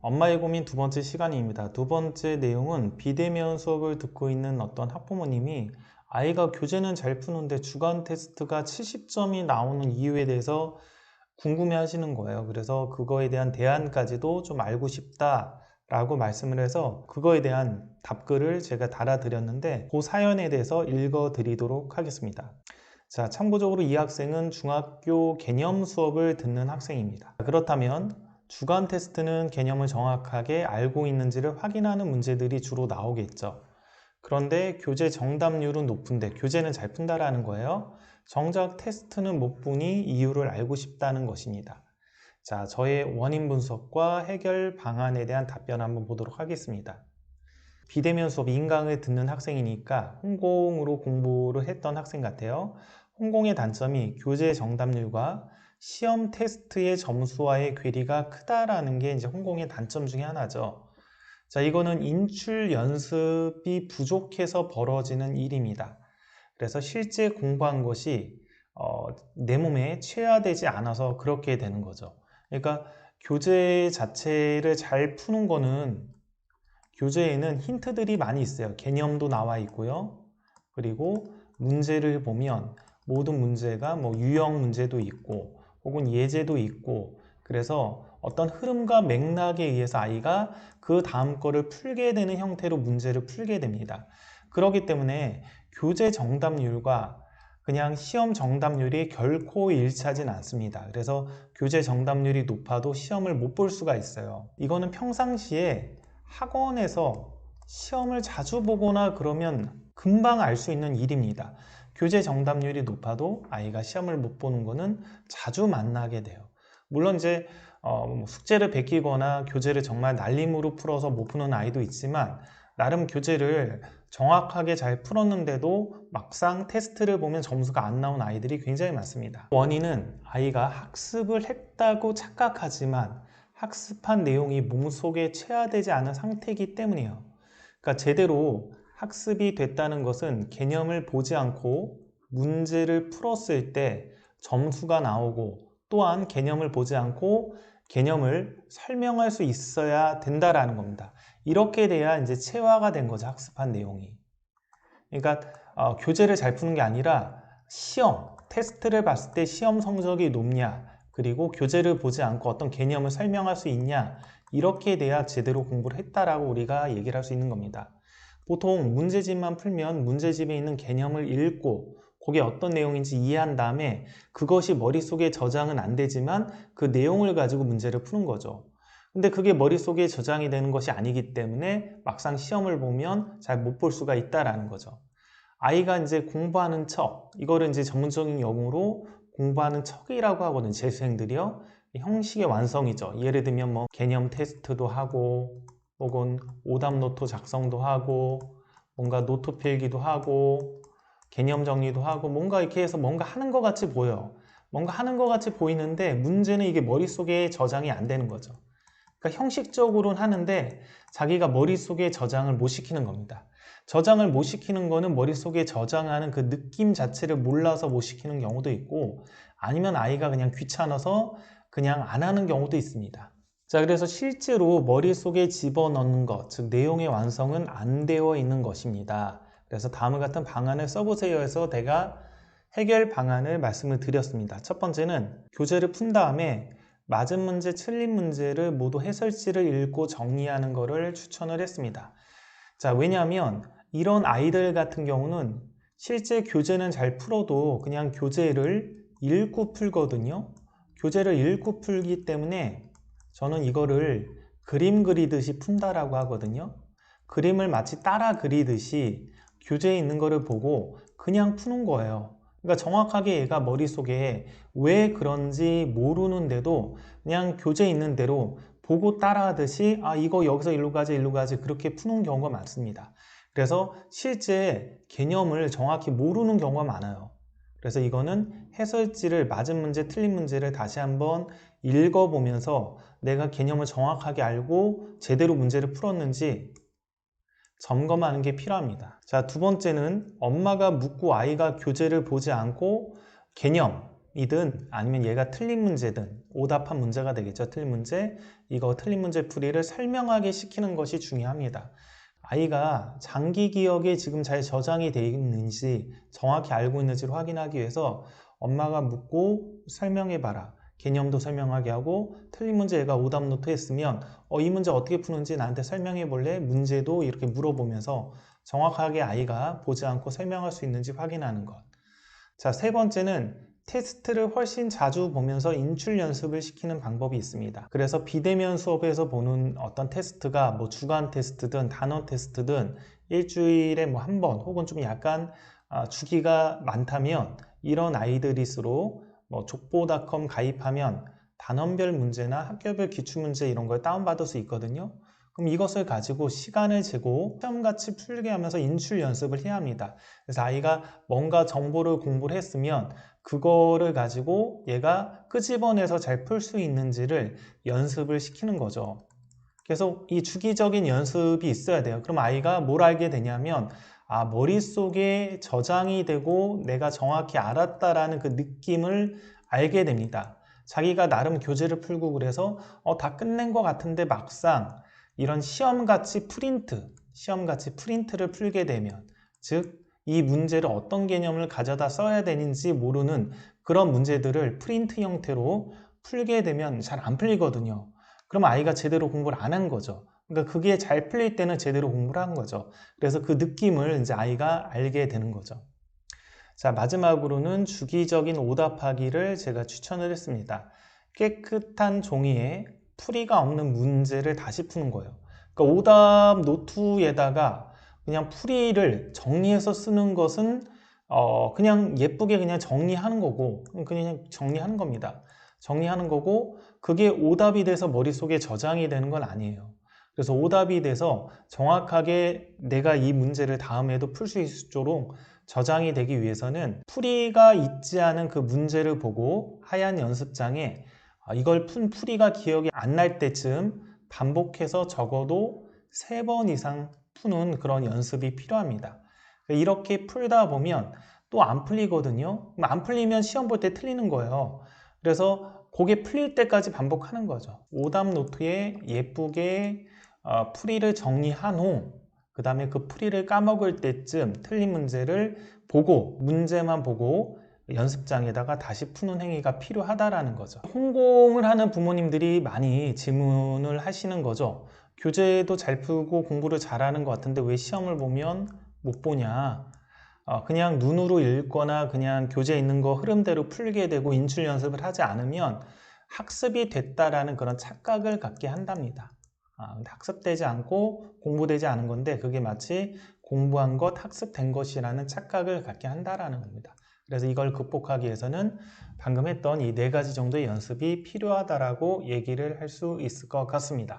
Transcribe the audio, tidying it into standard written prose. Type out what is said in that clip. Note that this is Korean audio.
엄마의 고민 두 번째 시간입니다. 두 번째 내용은 비대면 수업을 듣고 있는 어떤 학부모님이 아이가 교재는 잘 푸는데 주간 테스트가 70점이 나오는 이유에 대해서 궁금해 하시는 거예요. 그래서 그거에 대한 대안까지도 좀 알고 싶다라고 말씀을 해서 그거에 대한 답글을 제가 달아드렸는데 그 사연에 대해서 읽어드리도록 하겠습니다. 자, 참고적으로 이 학생은 중학교 개념 수업을 듣는 학생입니다. 그렇다면 주간 테스트는 개념을 정확하게 알고 있는지를 확인하는 문제들이 주로 나오겠죠. 그런데 교재 정답률은 높은데 교재는 잘 푼다라는 거예요. 정작 테스트는 못 보니 이유를 알고 싶다는 것입니다. 자, 저의 원인 분석과 해결 방안에 대한 답변 한번 보도록 하겠습니다. 비대면 수업 인강을 듣는 학생이니까 홍공으로 공부를 했던 학생 같아요. 홍공의 단점이 교재 정답률과 시험 테스트의 점수와의 괴리가 크다라는 게 이제 홍공의 단점 중에 하나죠. 자, 이거는 인출 연습이 부족해서 벌어지는 일입니다. 그래서 실제 공부한 것이 내 몸에 체화되지 않아서 그렇게 되는 거죠. 그러니까 교재 자체를 잘 푸는 거는 교재에는 힌트들이 많이 있어요. 개념도 나와 있고요. 그리고 문제를 보면 모든 문제가 뭐 유형 문제도 있고 혹은 예제도 있고 그래서 어떤 흐름과 맥락에 의해서 아이가 그 다음 거를 풀게 되는 형태로 문제를 풀게 됩니다. 그렇기 때문에 교재 정답률과 그냥 시험 정답률이 결코 일치하진 않습니다. 그래서 교재 정답률이 높아도 시험을 못 볼 수가 있어요. 이거는 평상시에 학원에서 시험을 자주 보거나 그러면 금방 알 수 있는 일입니다. 교재 정답률이 높아도 아이가 시험을 못 보는 거는 자주 만나게 돼요. 물론 이제 숙제를 베끼거나 교재를 정말 날림으로 풀어서 못 푸는 아이도 있지만 나름 교재를 정확하게 잘 풀었는데도 막상 테스트를 보면 점수가 안 나온 아이들이 굉장히 많습니다. 원인은 아이가 학습을 했다고 착각하지만 학습한 내용이 몸속에 체화되지 않은 상태이기 때문이에요. 그러니까 제대로 학습이 됐다는 것은 개념을 보지 않고 문제를 풀었을 때 점수가 나오고 또한 개념을 보지 않고 개념을 설명할 수 있어야 된다라는 겁니다. 이렇게 돼야 이제 체화가 된 거죠, 학습한 내용이. 그러니까 교재를 잘 푸는 게 아니라 시험, 테스트를 봤을 때 시험 성적이 높냐, 그리고 교재를 보지 않고 어떤 개념을 설명할 수 있냐, 이렇게 돼야 제대로 공부를 했다라고 우리가 얘기를 할 수 있는 겁니다. 보통 문제집만 풀면 문제집에 있는 개념을 읽고 그게 어떤 내용인지 이해한 다음에 그것이 머릿속에 저장은 안 되지만 그 내용을 가지고 문제를 푸는 거죠. 근데 그게 머릿속에 저장이 되는 것이 아니기 때문에 막상 시험을 보면 잘 못 볼 수가 있다라는 거죠. 아이가 이제 공부하는 척, 이거를 이제 전문적인 용어로 공부하는 척이라고 하거든요. 재수생들이요. 형식의 완성이죠. 예를 들면 뭐 개념 테스트도 하고 혹은 오답 노트 작성도 하고 뭔가 노트 필기도 하고 개념 정리도 하고 뭔가 이렇게 해서 뭔가 하는 것 같이 보여요. 뭔가 하는 것 같이 보이는데 문제는 이게 머릿속에 저장이 안 되는 거죠. 그러니까 형식적으로는 하는데 자기가 머릿속에 저장을 못 시키는 겁니다. 저장을 못 시키는 거는 머릿속에 저장하는 그 느낌 자체를 몰라서 못 시키는 경우도 있고 아니면 아이가 그냥 귀찮아서 그냥 안 하는 경우도 있습니다. 자, 그래서 실제로 머릿속에 집어넣는 것, 즉 내용의 완성은 안 되어 있는 것입니다. 그래서 다음과 같은 방안을 써보세요 해서 제가 해결 방안을 말씀을 드렸습니다. 첫 번째는 교재를 푼 다음에 맞은 문제, 틀린 문제를 모두 해설지를 읽고 정리하는 것을 추천을 했습니다. 자, 왜냐하면 이런 아이들 같은 경우는 실제 교재는 잘 풀어도 그냥 교재를 읽고 풀거든요. 교재를 읽고 풀기 때문에 저는 이거를 그림 그리듯이 푼다라고 하거든요. 그림을 마치 따라 그리듯이 교재에 있는 거를 보고 그냥 푸는 거예요. 그러니까 정확하게 얘가 머릿속에 왜 그런지 모르는데도 그냥 교재에 있는 대로 보고 따라하듯이 아 이거 여기서 일로 가지 일로 가지 그렇게 푸는 경우가 많습니다. 그래서 실제 개념을 정확히 모르는 경우가 많아요. 그래서 이거는 해설지를 맞은 문제 틀린 문제를 다시 한번 읽어보면서 내가 개념을 정확하게 알고 제대로 문제를 풀었는지 점검하는 게 필요합니다. 자, 두 번째는 엄마가 묻고 아이가 교재를 보지 않고 개념, 정답이든 아니면 얘가 틀린 문제든 오답한 문제가 되겠죠. 틀린 문제, 이거 틀린 문제 풀이를 설명하게 시키는 것이 중요합니다. 아이가 장기 기억에 지금 잘 저장이 되어 있는지 정확히 알고 있는지를 확인하기 위해서 엄마가 묻고 설명해 봐라. 개념도 설명하게 하고 틀린 문제 얘가 오답 노트 했으면 이 문제 어떻게 푸는지 나한테 설명해 볼래? 문제도 이렇게 물어보면서 정확하게 아이가 보지 않고 설명할 수 있는지 확인하는 것. 자, 세 번째는 테스트를 훨씬 자주 보면서 인출 연습을 시키는 방법이 있습니다. 그래서 비대면 수업에서 보는 어떤 테스트가 뭐 주간 테스트든 단원 테스트든 일주일에 뭐 한 번 혹은 좀 약간 주기가 많다면 이런 아이들일수록 뭐 족보닷컴 가입하면 단원별 문제나 학교별 기출문제 이런 걸 다운받을 수 있거든요. 그럼 이것을 가지고 시간을 재고 시험같이 풀게 하면서 인출 연습을 해야 합니다. 그래서 아이가 뭔가 정보를 공부를 했으면 그거를 가지고 얘가 끄집어내서 잘 풀 수 있는지를 연습을 시키는 거죠. 그래서 이 주기적인 연습이 있어야 돼요. 그럼 아이가 뭘 알게 되냐면 머릿속에 저장이 되고 내가 정확히 알았다라는 그 느낌을 알게 됩니다. 자기가 나름 교재를 풀고 그래서 다 끝낸 것 같은데 막상 이런 시험같이 프린트를 풀게 되면 즉 이 문제를 어떤 개념을 가져다 써야 되는지 모르는 그런 문제들을 프린트 형태로 풀게 되면 잘 안 풀리거든요. 그럼 아이가 제대로 공부를 안 한 거죠. 그러니까 그게 잘 풀릴 때는 제대로 공부를 한 거죠. 그래서 그 느낌을 이제 아이가 알게 되는 거죠. 자, 마지막으로는 주기적인 오답하기를 제가 추천을 했습니다. 깨끗한 종이에 풀이가 없는 문제를 다시 푸는 거예요. 그러니까 오답 노트에다가 그냥 풀이를 정리해서 쓰는 것은 그냥 예쁘게 그냥 정리하는 거고 그냥 정리하는 겁니다. 정리하는 거고 그게 오답이 돼서 머릿속에 저장이 되는 건 아니에요. 그래서 오답이 돼서 정확하게 내가 이 문제를 다음에도 풀 수 있도록 저장이 되기 위해서는 풀이가 있지 않은 그 문제를 보고 하얀 연습장에 이걸 푼 풀이가 기억이 안 날 때쯤 반복해서 적어도 3번 이상 푸는 그런 연습이 필요합니다. 이렇게 풀다 보면 또 안 풀리거든요. 안 풀리면 시험 볼 때 틀리는 거예요. 그래서 그게 풀릴 때까지 반복하는 거죠. 오답 노트에 예쁘게 풀이를 정리한 후 그 다음에 그 풀이를 까먹을 때쯤 틀린 문제를 보고 문제만 보고 연습장에다가 다시 푸는 행위가 필요하다라는 거죠. 홍콩을 하는 부모님들이 많이 질문을 하시는 거죠. 교재도 잘 풀고 공부를 잘하는 것 같은데 왜 시험을 보면 못 보냐. 그냥 눈으로 읽거나 그냥 교재에 있는 거 흐름대로 풀게 되고 인출 연습을 하지 않으면 학습이 됐다라는 그런 착각을 갖게 한답니다. 근데 학습되지 않고 공부되지 않은 건데 그게 마치 공부한 것, 학습된 것이라는 착각을 갖게 한다라는 겁니다. 그래서 이걸 극복하기 위해서는 방금 했던 이 4가지 정도의 연습이 필요하다라고 얘기를 할 수 있을 것 같습니다.